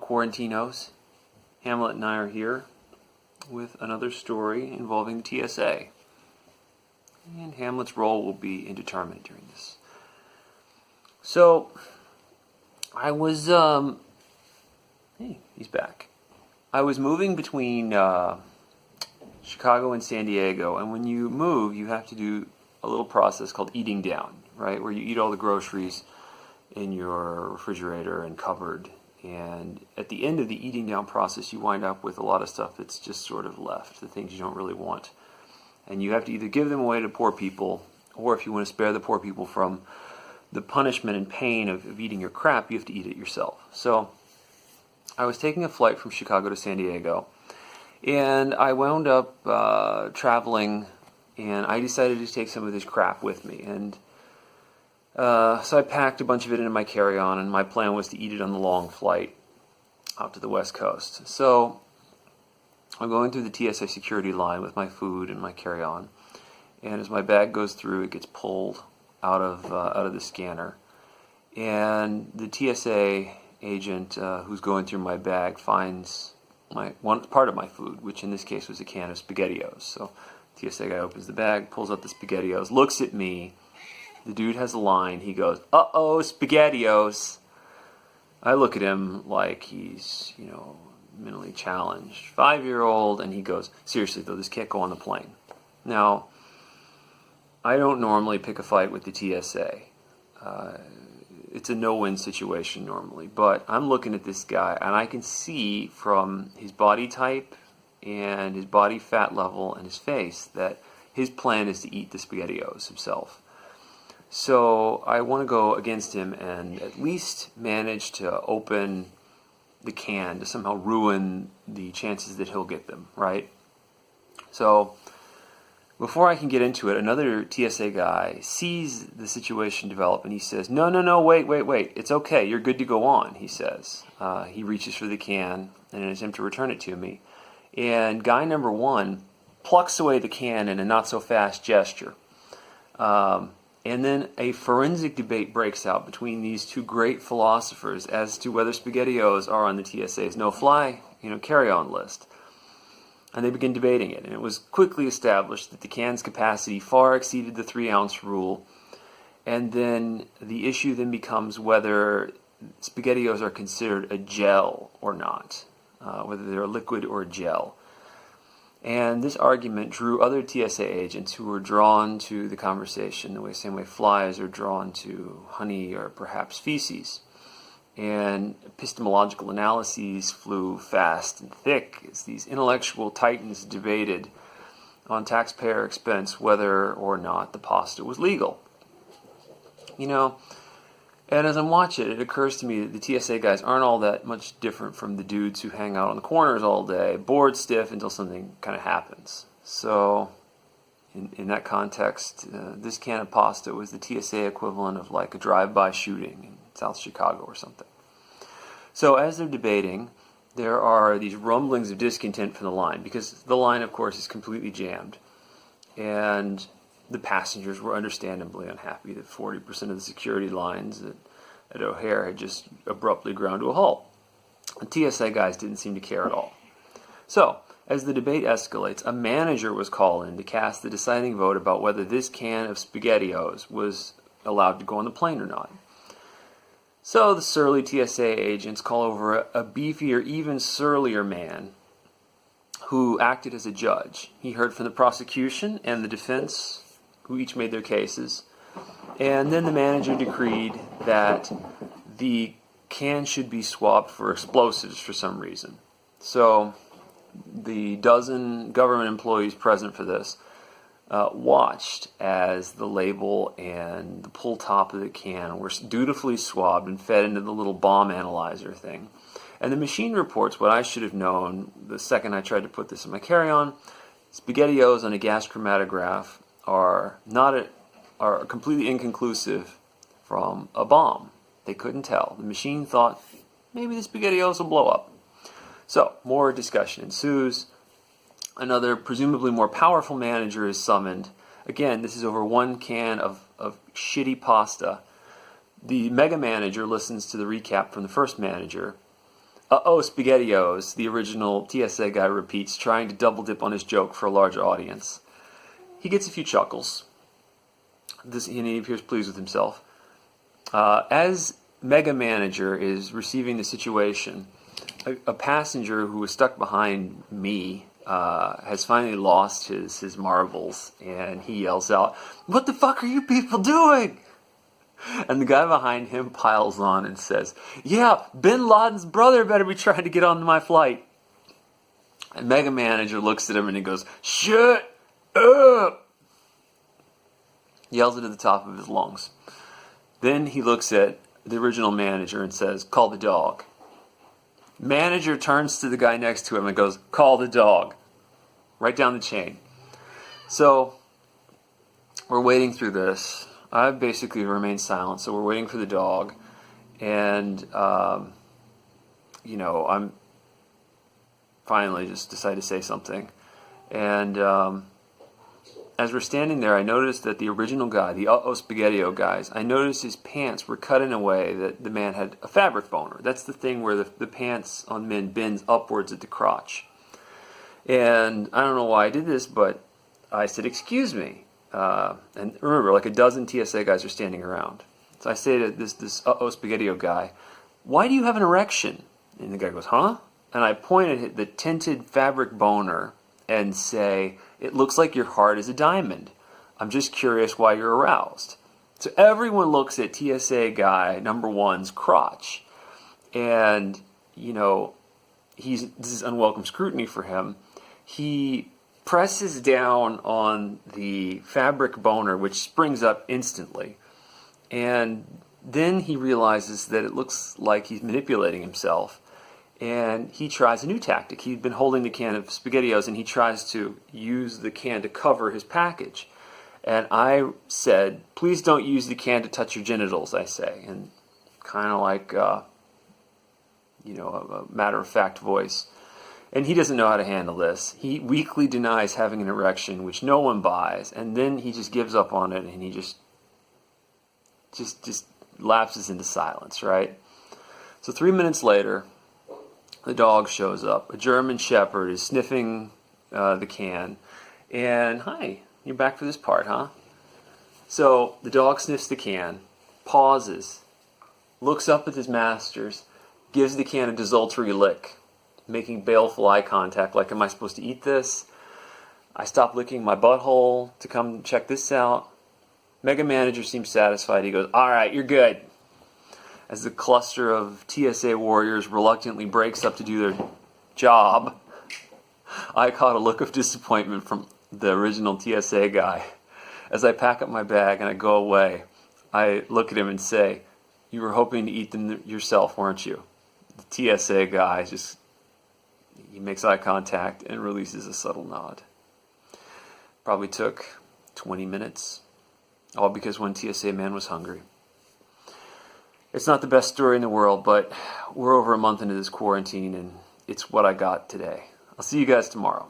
Quarantinos. Hamlet and I are here with another story involving the TSA. And Hamlet's role will be indeterminate during this. So, I was, hey, he's back. I was moving between Chicago and San Diego, and when you move, you have to do a little process called eating down, right? Where you eat all the groceries in your refrigerator and cupboard, and at the end of the eating down process, you wind up with a lot of stuff that's just sort of left, the things you don't really want. And you have to either give them away to poor people, or if you want to spare the poor people from the punishment and pain of eating your crap, you have to eat it yourself. So, I was taking a flight from Chicago to San Diego, and I wound up traveling, and I decided to take some of this crap with me. And so I packed a bunch of it into my carry-on, and my plan was to eat it on the long flight out to the West Coast. So I'm going through the TSA security line with my food and my carry-on, and as my bag goes through, it gets pulled out of the scanner, and the TSA agent who's going through my bag finds one part of my food, which in this case was a can of SpaghettiOs. So TSA guy opens the bag, pulls out the SpaghettiOs, looks at me. The dude has a line. He goes, "Uh-oh, SpaghettiOs." I look at him like he's, mentally challenged, 5-year-old, and he goes, "Seriously though, this can't go on the plane." Now, I don't normally pick a fight with the TSA. It's a no-win situation normally, but I'm looking at this guy, and I can see from his body type and his body fat level and his face that his plan is to eat the SpaghettiOs himself. So I want to go against him and at least manage to open the can to somehow ruin the chances that he'll get them, right? So before I can get into it, another TSA guy sees the situation develop, and he says, No, wait, it's okay, you're good to go on, he says. He reaches for the can in an attempt to return it to me, and guy number one plucks away the can in a not-so-fast gesture. And then a forensic debate breaks out between these two great philosophers as to whether SpaghettiOs are on the TSA's no-fly, carry-on list. And they begin debating it, and it was quickly established that the can's capacity far exceeded the 3-ounce rule, and then the issue then becomes whether SpaghettiOs are considered a gel or not, whether they're a liquid or a gel. And this argument drew other TSA agents who were drawn to the conversation the same way flies are drawn to honey or perhaps feces. And epistemological analyses flew fast and thick as these intellectual titans debated on taxpayer expense whether or not the pasta was legal. And as I'm watching it occurs to me that the TSA guys aren't all that much different from the dudes who hang out on the corners all day, bored stiff until something kind of happens. So, in that context, this can of pasta was the TSA equivalent of like a drive-by shooting in South Chicago or something. So as they're debating, there are these rumblings of discontent from the line, because the line, of course, is completely jammed. And the passengers were understandably unhappy that 40% of the security lines at O'Hare had just abruptly ground to a halt. The TSA guys didn't seem to care at all. So, as the debate escalates, a manager was called in to cast the deciding vote about whether this can of SpaghettiOs was allowed to go on the plane or not. So the surly TSA agents call over a beefier, even surlier man who acted as a judge. He heard from the prosecution and the defense, who each made their cases, and then the manager decreed that the can should be swapped for explosives for some reason. So the dozen government employees present for this watched as the label and the pull top of the can were dutifully swabbed and fed into the little bomb analyzer thing. And the machine reports what I should have known the second I tried to put this in my carry-on. SpaghettiOs on a gas chromatograph are completely inconclusive from a bomb. They couldn't tell. The machine thought, maybe the SpaghettiOs will blow up. So, more discussion ensues. Another, presumably more powerful manager is summoned. Again, this is over one can of shitty pasta. The mega manager listens to the recap from the first manager, Uh-oh, SpaghettiOs, the original TSA guy repeats, trying to double dip on his joke for a larger audience. He gets a few chuckles. And he appears pleased with himself. As Mega Manager is receiving the situation, a passenger who was stuck behind me has finally lost his marbles, and he yells out, "What the fuck are you people doing?" And the guy behind him piles on and says, "Yeah, Bin Laden's brother better be trying to get on my flight." And Mega Manager looks at him and he goes, "Shut up!" Yells it at the top of his lungs. Then he looks at the original manager and says, "Call the dog." Manager turns to the guy next to him and goes, "Call the dog." Right down the chain. So, we're waiting through this. I basically remained silent, so we're waiting for the dog. And, I'm finally just decided to say something. And as we're standing there, I noticed that the original guy, the Uh-Oh SpaghettiO guys, I noticed his pants were cut in a way that the man had a fabric boner. That's the thing where the pants on men bends upwards at the crotch. And I don't know why I did this, but I said, "Excuse me." And remember, like a dozen TSA guys are standing around. So I say to this Uh-Oh SpaghettiO guy, "Why do you have an erection?" And the guy goes, "Huh?" And I point at the tinted fabric boner and say, "It looks like your heart is a diamond. I'm just curious why you're aroused." So everyone looks at TSA guy number one's crotch. And, this is unwelcome scrutiny for him. He presses down on the fabric boner, which springs up instantly. And then he realizes that it looks like he's manipulating himself. And he tries a new tactic. He'd been holding the can of SpaghettiOs, and he tries to use the can to cover his package. And I said, "Please don't use the can to touch your genitals," I say. And kind of like, a matter-of-fact voice. And he doesn't know how to handle this. He weakly denies having an erection, which no one buys. And then he just gives up on it, and he just lapses into silence, right? So 3 minutes later, the dog shows up. A German Shepherd is sniffing the can. And, "Hi, you're back for this part, huh?" So the dog sniffs the can, pauses, looks up at his masters, gives the can a desultory lick, making baleful eye contact like, "Am I supposed to eat this?" I stop licking my butthole to come check this out. Mega Manager seems satisfied. He goes, "All right, you're good." As the cluster of TSA warriors reluctantly breaks up to do their job, I caught a look of disappointment from the original TSA guy. As I pack up my bag and I go away, I look at him and say, "You were hoping to eat them yourself, weren't you?" The TSA guy he makes eye contact and releases a subtle nod. Probably took 20 minutes, all because one TSA man was hungry. It's not the best story in the world, but we're over a month into this quarantine, and it's what I got today. I'll see you guys tomorrow.